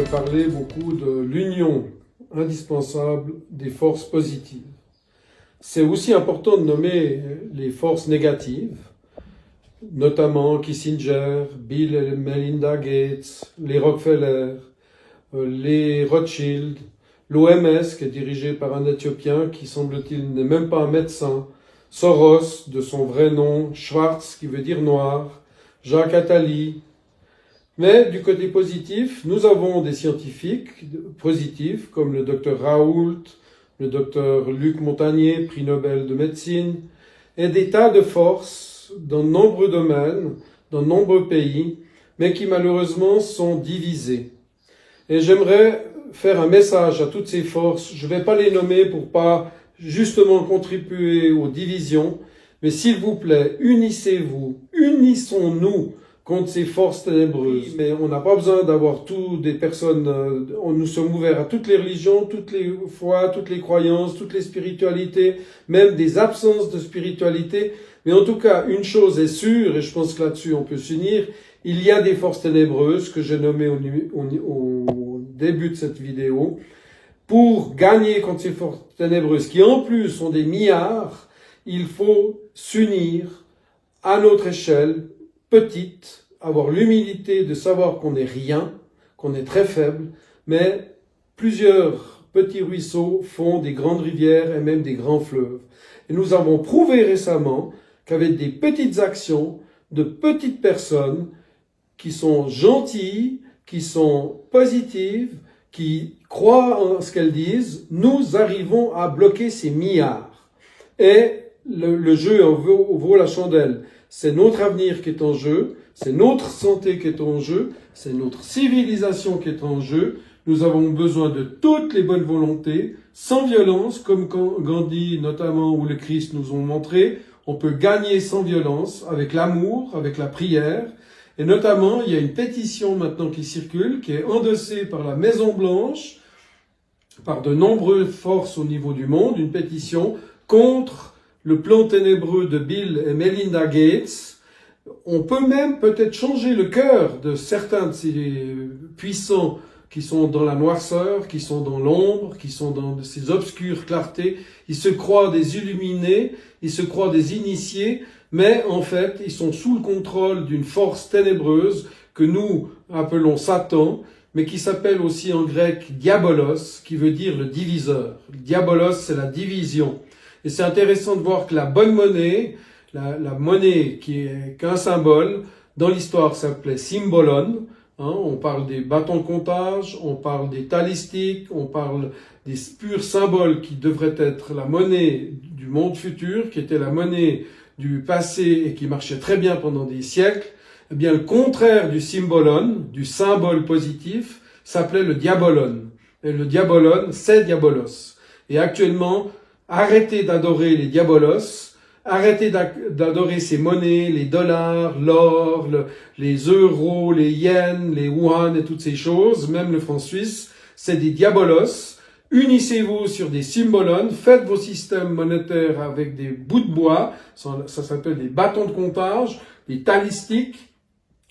parler beaucoup de l'union indispensable des forces positives. C'est aussi important de nommer les forces négatives, notamment Kissinger, Bill et Melinda Gates, les Rockefeller, les Rothschild, l'OMS qui est dirigée par un Éthiopien qui semble-t-il n'est même pas un médecin, Soros de son vrai nom, Schwarz qui veut dire noir, Jacques Attali. Mais du côté positif, nous avons des scientifiques positifs comme le docteur Raoult, le docteur Luc Montagnier, prix Nobel de médecine, et des tas de forces dans de nombreux domaines, dans de nombreux pays, mais qui malheureusement sont divisées. Et j'aimerais faire un message à toutes ces forces. Je ne vais pas les nommer pour pas justement contribuer aux divisions, mais s'il vous plaît, unissez-vous, unissons-nous contre ces forces ténébreuses. Mais on n'a pas besoin d'avoir tous des personnes, nous sommes ouverts à toutes les religions, toutes les foi, toutes les croyances, toutes les spiritualités, même des absences de spiritualité. Mais en tout cas, une chose est sûre, et je pense que là-dessus on peut s'unir, il y a des forces ténébreuses que j'ai nommées au début de cette vidéo. Pour gagner contre ces forces ténébreuses, qui en plus sont des milliards, il faut s'unir à notre échelle, petite, avoir l'humilité de savoir qu'on n'est rien, qu'on est très faible, mais plusieurs petits ruisseaux font des grandes rivières et même des grands fleuves. Et nous avons prouvé récemment qu'avec des petites actions de petites personnes qui sont gentilles, qui sont positives, qui croient en ce qu'elles disent, nous arrivons à bloquer ces milliards. Et le jeu en vaut la chandelle. C'est notre avenir qui est en jeu, c'est notre santé qui est en jeu, c'est notre civilisation qui est en jeu. Nous avons besoin de toutes les bonnes volontés, sans violence, comme Gandhi notamment ou le Christ nous ont montré. On peut gagner sans violence, avec l'amour, avec la prière. Et notamment, il y a une pétition maintenant qui circule, qui est endossée par la Maison-Blanche, par de nombreuses forces au niveau du monde, une pétition contre le plan ténébreux de Bill et Melinda Gates. On peut même peut-être changer le cœur de certains de ces puissants qui sont dans la noirceur, qui sont dans l'ombre, qui sont dans ces obscures clartés. Ils se croient des illuminés, ils se croient des initiés, mais en fait, ils sont sous le contrôle d'une force ténébreuse que nous appelons Satan, mais qui s'appelle aussi en grec diabolos, qui veut dire le diviseur. Le diabolos, c'est la division. Et c'est intéressant de voir que la bonne monnaie, la monnaie qui est qu'un symbole, dans l'histoire s'appelait symbolon. On parle des bâtons de comptage, on parle des talistiques, on parle des purs symboles qui devraient être la monnaie du monde futur, qui était la monnaie du passé et qui marchait très bien pendant des siècles. Eh bien, le contraire du symbolon, du symbole positif, s'appelait le diabolon. Et le diabolon, c'est diabolos. Et actuellement, arrêtez d'adorer les diabolos, arrêtez d'adorer ces monnaies, les dollars, l'or, les euros, les yens, les yuan et toutes ces choses, même le franc suisse, c'est des diabolos. Unissez-vous sur des symbolons, faites vos systèmes monétaires avec des bouts de bois, ça s'appelle des bâtons de comptage, des talistiques.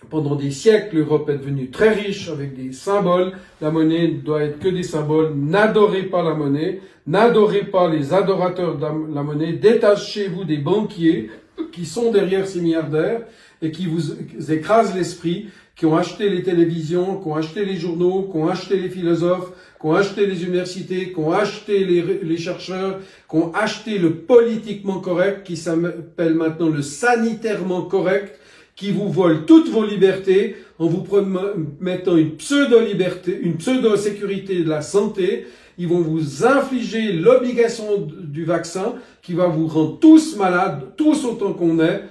Pendant des siècles, l'Europe est devenue très riche avec des symboles. La monnaie ne doit être que des symboles. N'adorez pas la monnaie. N'adorez pas les adorateurs de la monnaie. Détachez-vous des banquiers qui sont derrière ces milliardaires et qui vous écrasent l'esprit, qui ont acheté les télévisions, qui ont acheté les journaux, qui ont acheté les philosophes, qui ont acheté les universités, qui ont acheté les chercheurs, qui ont acheté le politiquement correct, qui s'appelle maintenant le sanitairement correct, qui vous volent toutes vos libertés en vous promettant une pseudo-liberté, une pseudo-sécurité de la santé. Ils vont vous infliger l'obligation du vaccin qui va vous rendre tous malades, tous autant qu'on est.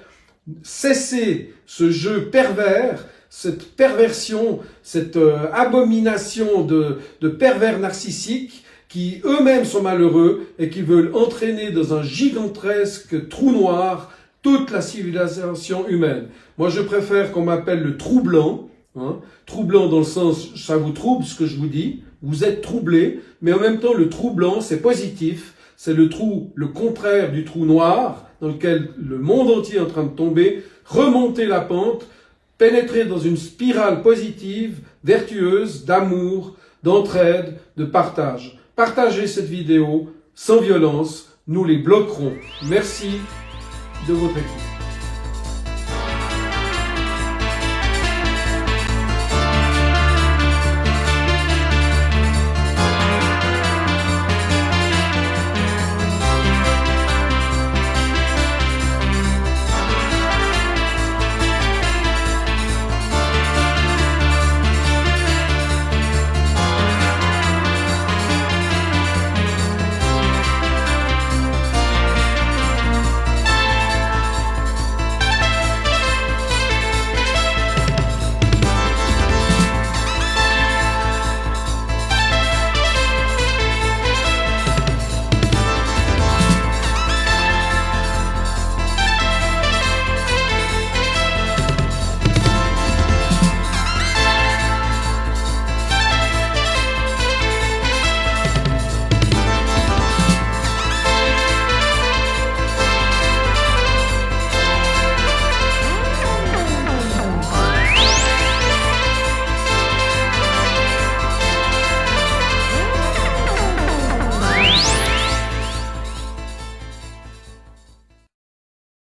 Cessez ce jeu pervers, cette perversion, cette abomination de pervers narcissiques qui eux-mêmes sont malheureux et qui veulent entraîner dans un gigantesque trou noir toute la civilisation humaine. Moi, je préfère qu'on m'appelle le troublant. Troublant dans le sens, ça vous trouble ce que je vous dis, vous êtes troublé, mais en même temps, le troublant, c'est positif, c'est le contraire du trou noir dans lequel le monde entier est en train de tomber, remonter la pente, pénétrer dans une spirale positive, vertueuse d'amour, d'entraide, de partage. Partagez cette vidéo sans violence, nous les bloquerons. Merci de votre écoute.